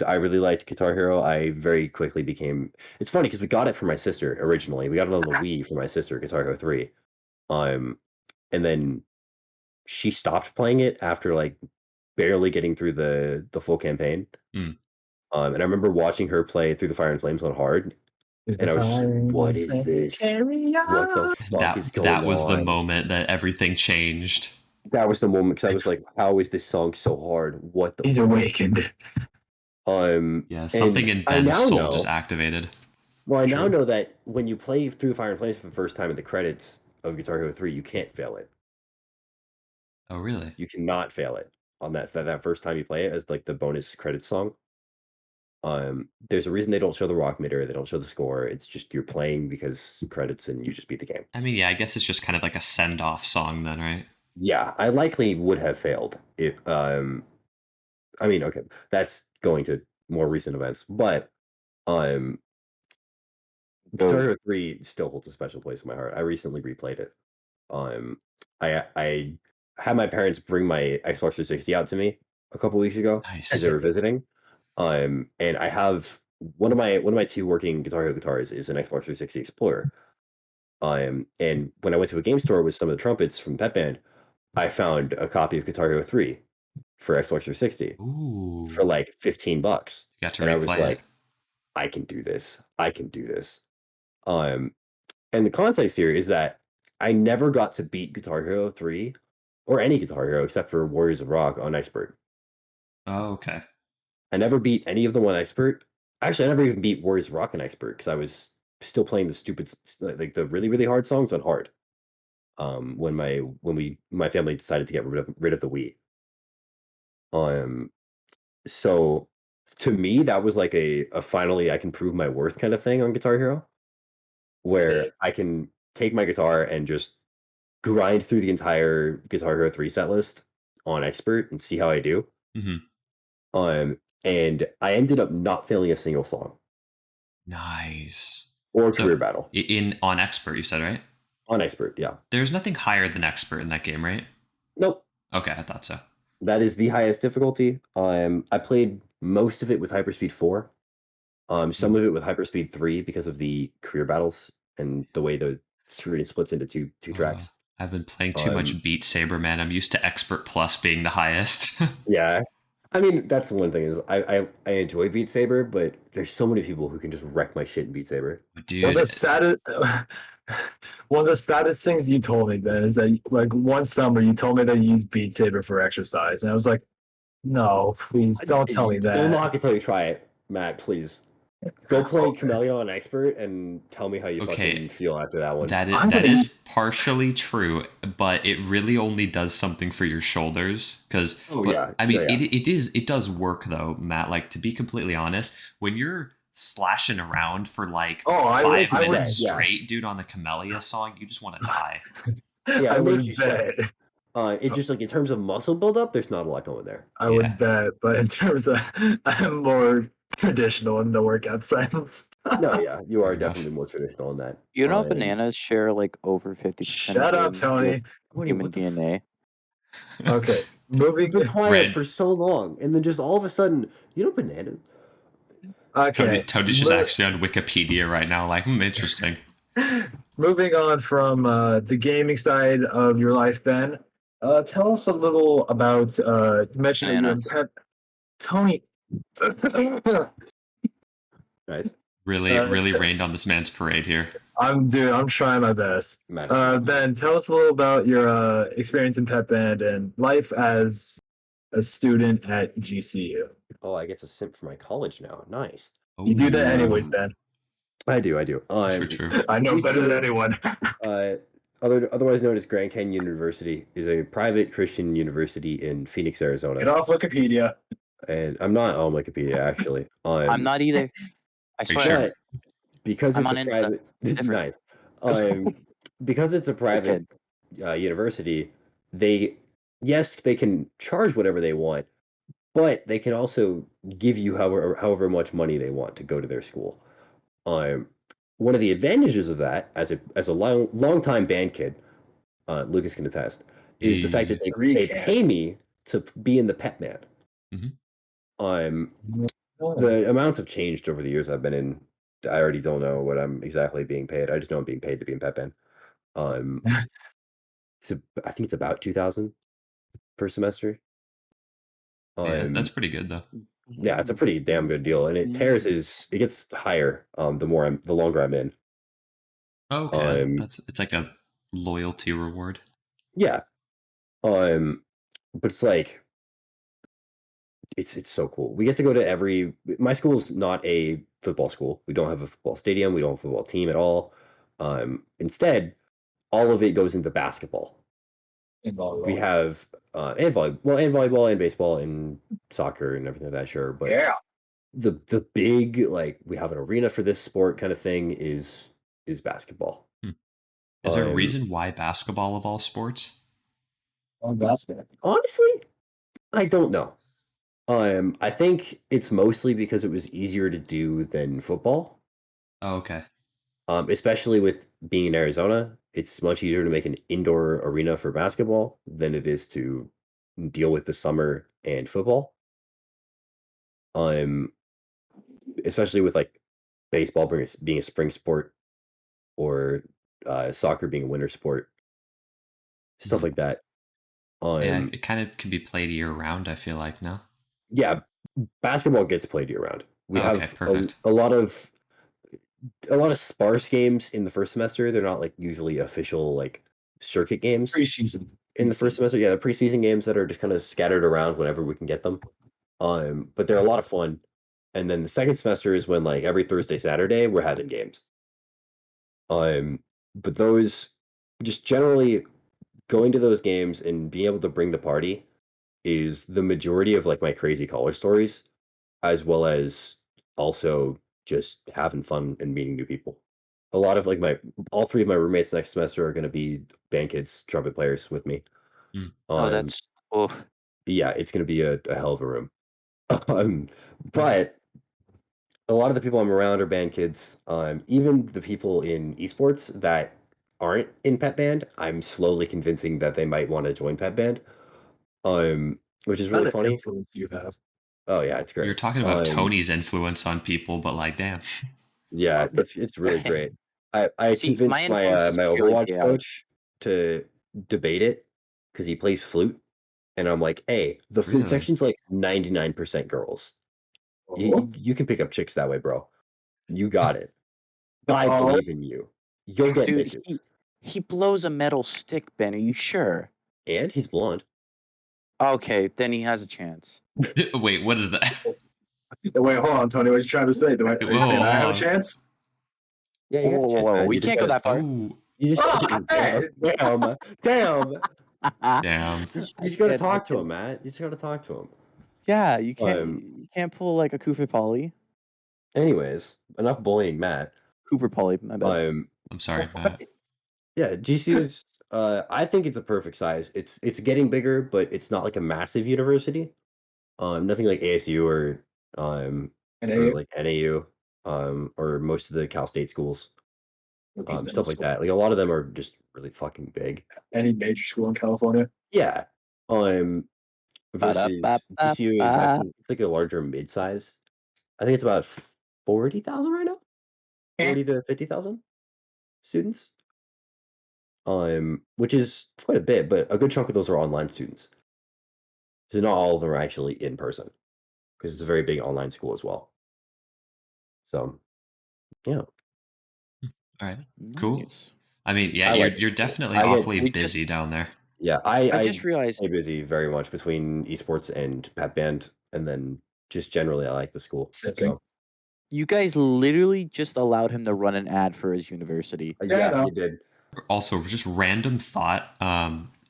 I really liked Guitar Hero. I very quickly became. It's funny because we got it for my sister originally. We got it on the Wii for my sister, Guitar Hero 3. And then she stopped playing it after like barely getting through the full campaign. Mm. And I remember watching her play Through the Fire and Flames on hard, and I was just like, "What is this? What the fuck is going on?" That was the moment that everything changed. That was the moment because I was like, "How is this song so hard? What the?" He's awakened. Yeah, something in Ben's soul just activated. Well, I now know that when you play Through the Fire and Flames for the first time in the credits of Guitar Hero 3, you can't fail it. Oh, really? You cannot fail it on that first time you play it as like the bonus credits song. There's a reason they don't show the rock meter, they don't show the score. It's just you're playing because credits and you just beat the game. I mean, yeah, I guess it's just kind of like a send-off song then, right? Yeah, I likely would have failed if I mean, okay, that's going to more recent events, but Guitar Hero 3 still holds a special place in my heart. I recently replayed it. I had my parents bring my Xbox 360 out to me a couple weeks ago Nice. as they were visiting. And I have one of my 2 working Guitar Hero guitars is an Xbox 360 Explorer. And when I went to a game store with some of the trumpets from Pet Band, I found a copy of Guitar Hero 3 for Xbox 360 Ooh. for like $15. You got to and I was replay like, it. I can do this. I can do this. And the context here is that I never got to beat Guitar Hero 3 or any Guitar Hero except for Warriors of Rock on Expert. Oh, okay. I never beat any of them on Expert. Actually, I never even beat Warriors of Rock on Expert because I was still playing the stupid, like the really, really hard songs on hard. When my family decided to get rid of the Wii. So to me, that was like a finally I can prove my worth kind of thing on Guitar Hero, where Yeah. I can take my guitar and just grind through the entire Guitar Hero 3 set list on expert and see how I do. Hmm. And I ended up not failing a single song Nice. or So career battle in on expert, you said, right? on expert. Yeah. There's nothing higher than expert in that game, right? Nope. Okay, I thought so. That is the highest difficulty. I played most of it with Hyperspeed 4. Some of it with Hyperspeed 3 because of the career battles and the way the screen splits into two tracks. I've been playing too much Beat Saber, man. I'm used to expert plus being the highest. Yeah. I mean, that's the one thing is I enjoy Beat Saber, but there's so many people who can just wreck my shit in Beat Saber. One of the Dude, saddest, one of the saddest things you told me, Ben, is that like one summer you told me that you use Beat Saber for exercise, and I was like, no, please don't tell me that. Don't knock it till you try it, Matt. Please go play Camellia on expert and tell me how you Okay. fucking feel after that one. that is partially true, but it really only does something for your shoulders. Because, I mean, yeah. it does work though, Matt. Like, to be completely honest, when you're slashing around for like I 5 would- minutes yeah. straight, dude, on the Camellia song, you just want to die. Yeah, I it would makes you sweat. bet. It's just like in terms of muscle buildup, there's not a lot going there. I Yeah. would bet, but in terms of I'm more traditional in the workout sense. No, yeah, you are Fair enough. definitely more traditional in that. You know, bananas share like over 50%. Shut up, Tony. Human DNA. Okay, moving. You've been quiet Red. for so long, and then just all of a sudden, bananas. Okay, Tony's just actually on Wikipedia right now. Like, interesting. moving on from the gaming side of your life, Ben. Tell us a little about you mentioned that you're in Bananas. Tony. Nice. Really rained on this man's parade here. I'm trying my best. Ben, tell us a little about your experience in pep band and life as a student at GCU. Oh, I get to simp for my college now. Nice. You do that Ooh. anyways, Ben. I do. True. I know better than anyone. Otherwise known as Grand Canyon University, is a private Christian university in Phoenix, Arizona. Get off Wikipedia. And I'm not on Wikipedia actually. I'm not either. I you swear. sure? But because I'm it's on a Insta. private, Different. nice. Because it's a private university, they can charge whatever they want, but they can also give you however much money they want to go to their school. One of the advantages of that, as a long time band kid, Lucas can attest, is the fact that they pay me to be in the pep band. The amounts have changed over the years I've been in. I already don't know what I'm exactly being paid. I just know I'm being paid to be in pep band. I think it's about 2,000 per semester. Yeah, that's pretty good though. Yeah, it's a pretty damn good deal, and it gets higher the longer I'm in. Okay, it's like a loyalty reward. Yeah, but it's like it's so cool. We get to go to my school is not a football school. We don't have a football stadium. We don't have a football team at all. Instead, all of it goes into basketball. And volleyball. We have and volleyball and baseball and soccer and everything like that. Sure, but Yeah. the big, like, we have an arena for this sport kind of thing is basketball. Is there a reason why basketball of all sports? On basketball. Honestly, I don't know. I think it's mostly because it was easier to do than football. Oh, okay. Especially with being in Arizona, it's much easier to make an indoor arena for basketball than it is to deal with the summer and football. Especially with like baseball being a spring sport, or soccer being a winter sport, stuff like that. Yeah, it kind of can be played year round, I feel like, no? Yeah, basketball gets played year round. We have perfect. a lot of sparse games in the first semester. They're not like usually official like circuit games Preseason. in the first semester. Yeah, the preseason games that are just kind of scattered around whenever we can get them. But they're a lot of fun. And then the second semester is when, like, every Thursday, Saturday, we're having games. But those, just generally going to those games and being able to bring the party is the majority of like my crazy college stories. as well as also just having fun and meeting new people. A lot of all three of my roommates next semester are going to be band kids, trumpet players with me. Mm. Oh, Um, that's oh. yeah, it's going to be a hell of a room. But a lot of the people I'm around are band kids. Even the people in esports that aren't in pep band, I'm slowly convincing that they might want to join pep band. Which is What really an funny. influence you have. Oh yeah, it's You're great. talking about Tony's influence on people, but like, damn. Yeah, it's really great. I See, my convinced influence is my purely Overwatch chaotic. coach to debate it because he plays flute, and I'm like, hey, the flute Really? section's like 99% girls. Oh. You can pick up chicks that way, bro. You got it. I Oh. believe in you. You'll get Dude, bitches. he blows a metal stick, Ben. Are you sure? And he's blonde. Okay, then he has a chance. Wait, what is that? Wait, hold on, Tony. What are you trying to say? Are you Whoa, saying I have a hold on. chance? Yeah, Whoa, you got whoa, a whoa, chance, whoa. man. We You just can't go gotta, that far. Oh, you just Oh, damn. damn. You just gotta I talk to can't. him, Matt. You just gotta talk to him. Yeah, Um. you can't pull like a Cooper Poly. Anyways, enough bullying Matt. Cooper Poly, my bad. I'm sorry, Matt. Yeah, GC is. I think it's a perfect size. It's getting bigger, but it's not like a massive university. Nothing like ASU um and or like NAU, or most of the Cal State schools, stuff like that. Like a lot of them are just really fucking big. any major school in California. Yeah. Versus GCU is I Ba-da-ba-ba-ba. think it's like a larger mid-size. I think it's about 40,000 right now, 40 to 50,000 students. Which is quite a bit, but a good chunk of those are online students. So not all of them are actually in person because it's a very big online school as well. So yeah, All right, cool. Nice. I mean, yeah, I like you're it. definitely I get awfully We just busy down there. yeah, I I just realized stay busy very much between esports and pep band, and then just generally I like the school. Sipping. So you guys literally just allowed him to run an ad for his university. Yeah, I yeah, know. you did. Also, just random thought.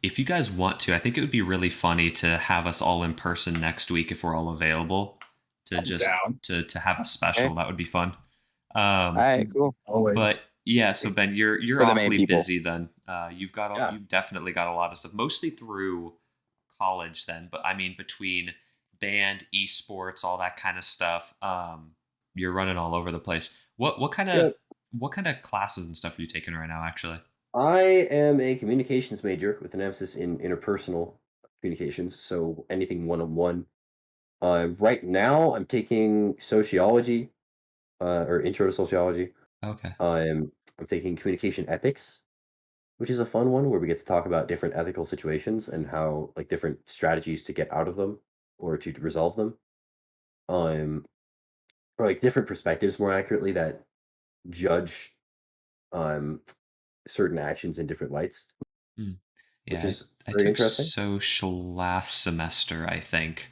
If you guys want to, I think it would be really funny to have us all in person next week if we're all available. To I'm just down. to have a special, Okay. that would be fun. All right, cool. Always. But yeah, so Ben, you're For the main awfully people. busy then. Yeah. You've definitely got a lot of stuff, mostly through college then. But I mean, between band, esports, all that kind of stuff, you're running all over the place. What kind of Yeah. what kind of classes and stuff are you taking right now? Actually, I am a communications major with an emphasis in interpersonal communications, so anything one-on-one. Right now, I'm taking sociology, or intro to sociology. okay, I'm taking communication ethics, which is a fun one where we get to talk about different ethical situations and how like different strategies to get out of them or to resolve them. Um, or like different perspectives, more accurately, that judge um certain actions in different lights, Hmm. which Yeah, is I very took interesting. social last semester, I think.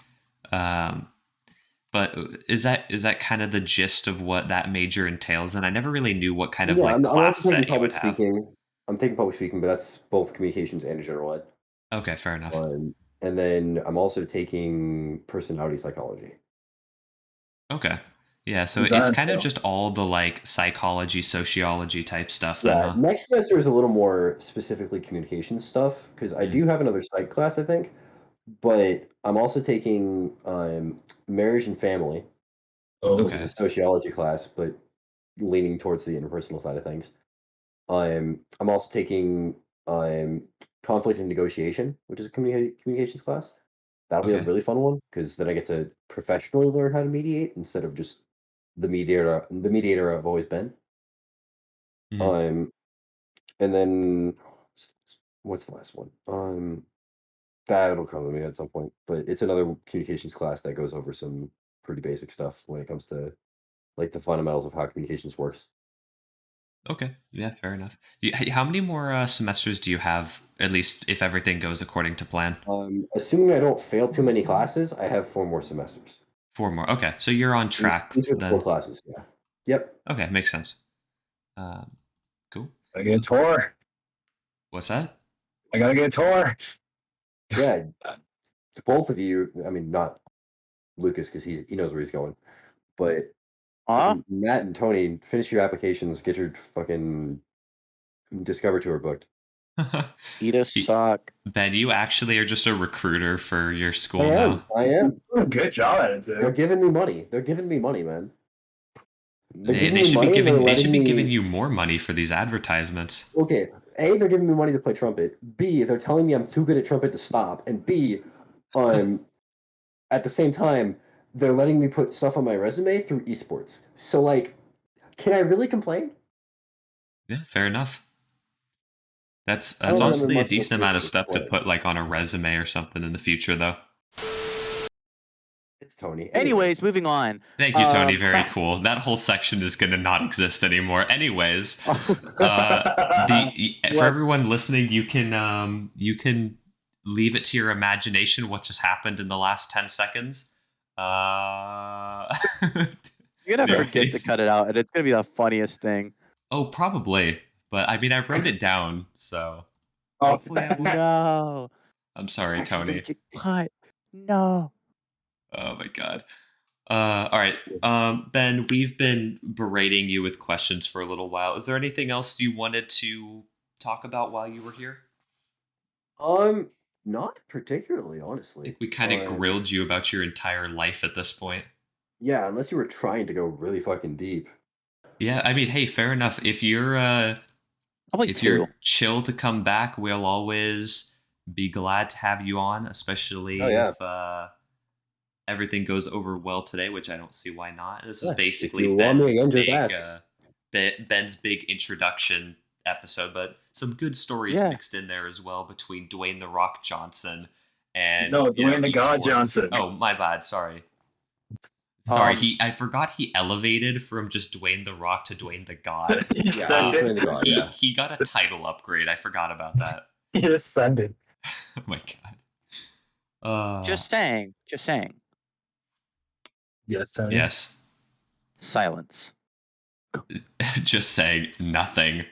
Um, but is that kind of the gist of what that major entails? And I never really knew what kind of Yeah, like I'm also class taking set you would public have. speaking. I'm taking public speaking, but that's both communications and general ed. Okay, fair enough. And then I'm also taking personality psychology. Okay. Yeah, so Who's that it's kind of entail? just all the like psychology, sociology type stuff then, Yeah, huh? next semester is a little more specifically communication stuff because I Mm, do have another psych class, I think, but I'm also taking marriage and family, which is Oh, okay. a sociology class, but leaning towards the interpersonal side of things. I'm also taking um, conflict and negotiation, which is a communications class. That'll be a Okay. really fun one because then I get to professionally learn how to mediate instead of just the mediator I've always been. Mm, Um, and then what's the last one? That'll come to me at some point, but it's another communications class that goes over some pretty basic stuff when it comes to like the fundamentals of how communications works. okay. Yeah, fair enough. How many more semesters do you have, at least if everything goes according to plan? Assuming I don't fail too many classes, I have 4 more semesters. Four more. Okay, so you're on These track these are the 4 then. classes, yeah. Yep. Okay, makes sense. Cool. I get a tour. What's that? I gotta get a tour. Yeah, to both of you, I mean, not Lucas because he knows where he's going. But Huh? fucking Matt and Tony, finish your applications, get your fucking Discover Tour booked. Eat a sock. Ben, you actually are just a recruiter for your school I now. am. Good job at it, dude. They're giving me money. They're giving me money, man. They're They, giving they me should be money and giving they're they should letting be giving me. you more money for these advertisements. Okay, A, they're giving me money to play trumpet. B, they're telling me I'm too good at trumpet to stop. And B, at the same time, they're letting me put stuff on my resume through esports. So, like, can I really complain? Yeah, fair enough. That's I don't remember honestly a much decent amount of motivation stuff to play. put like on a resume or something in the future, though. It's Tony. Anyways, moving on. Thank you, Tony. Very cool. That whole section is going to not exist anymore. Anyways, for What? everyone listening, you can leave it to your imagination what just happened in the last 10 seconds. You're gonna forget to Anyways. cut it out, and it's gonna be the funniest thing. Oh, probably. But I mean, I wrote it down, so Oh, hopefully I won't. No. I'm sorry, It's actually Tony. gonna get cut. No. Oh my god. All right, Ben, we've been berating you with questions for a little while. Is there anything else you wanted to talk about while you were here? Not particularly, I honestly. think we kind of grilled you about your entire life at this point. Yeah, unless you were trying to go really fucking deep. Yeah, I mean, hey, fair enough. If you're Probably if 2. you're chill to come back, we'll always be glad to have you on, especially if everything goes over well today, which I don't see why not. This is basically Ben's big introduction episode, but some good stories mixed in there as well between Dwayne "The Rock" Johnson and Dwayne "The God" esports. Johnson. Oh, my bad. Sorry. I forgot he elevated from just Dwayne "The Rock" to Dwayne "The God." Dwayne the God, He got a title upgrade. I forgot about that. He ascended. Oh my god. Just saying. Yes, Tony. Yes. Silence. Just saying nothing.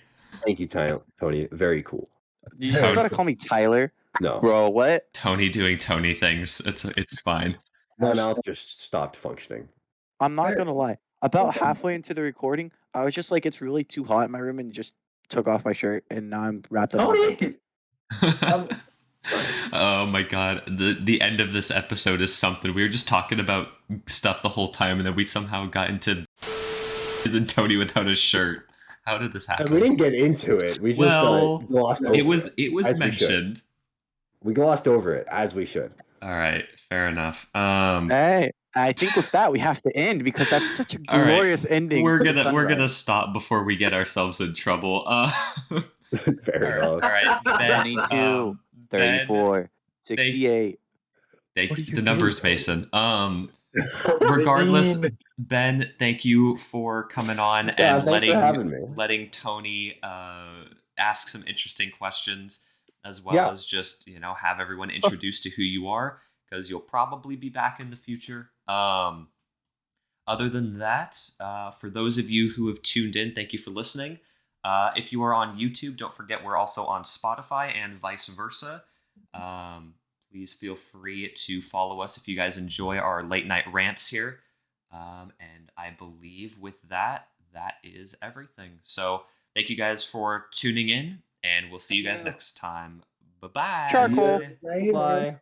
Thank you, Tony. Very cool. You just gotta call me Tyler. No. Bro, what? Tony doing Tony things. It's fine. My mouth just stopped functioning. I'm not gonna lie. About halfway into the recording, I was just like, it's really too hot in my room, and just took off my shirt, and now I'm wrapped up. Tony! Oh my god. The end of this episode is something. We were just talking about stuff the whole time, and then we somehow got into isn't Tony without his shirt. How did this happen? We didn't get into it. We just glossed over it. It was mentioned. We glossed over it, as we should. All right, fair enough. Hey, I think with that we have to end because that's such a glorious ending. We're gonna stop before we get ourselves in trouble. Fair enough. All right, Ben, 22, 34, 68. The numbers, Mason. Regardless, Ben, thank you for coming on and letting Tony ask some interesting questions, as well as just have everyone introduced to who you are, because you'll probably be back in the future. Other than that, for those of you who have tuned in, thank you for listening. If you are on YouTube, don't forget we're also on Spotify and vice versa. Please feel free to follow us if you guys enjoy our late night rants here. And I believe with that is everything. So thank you guys for tuning in, and we'll see you guys next time. Bye-bye. Charcoal. Bye.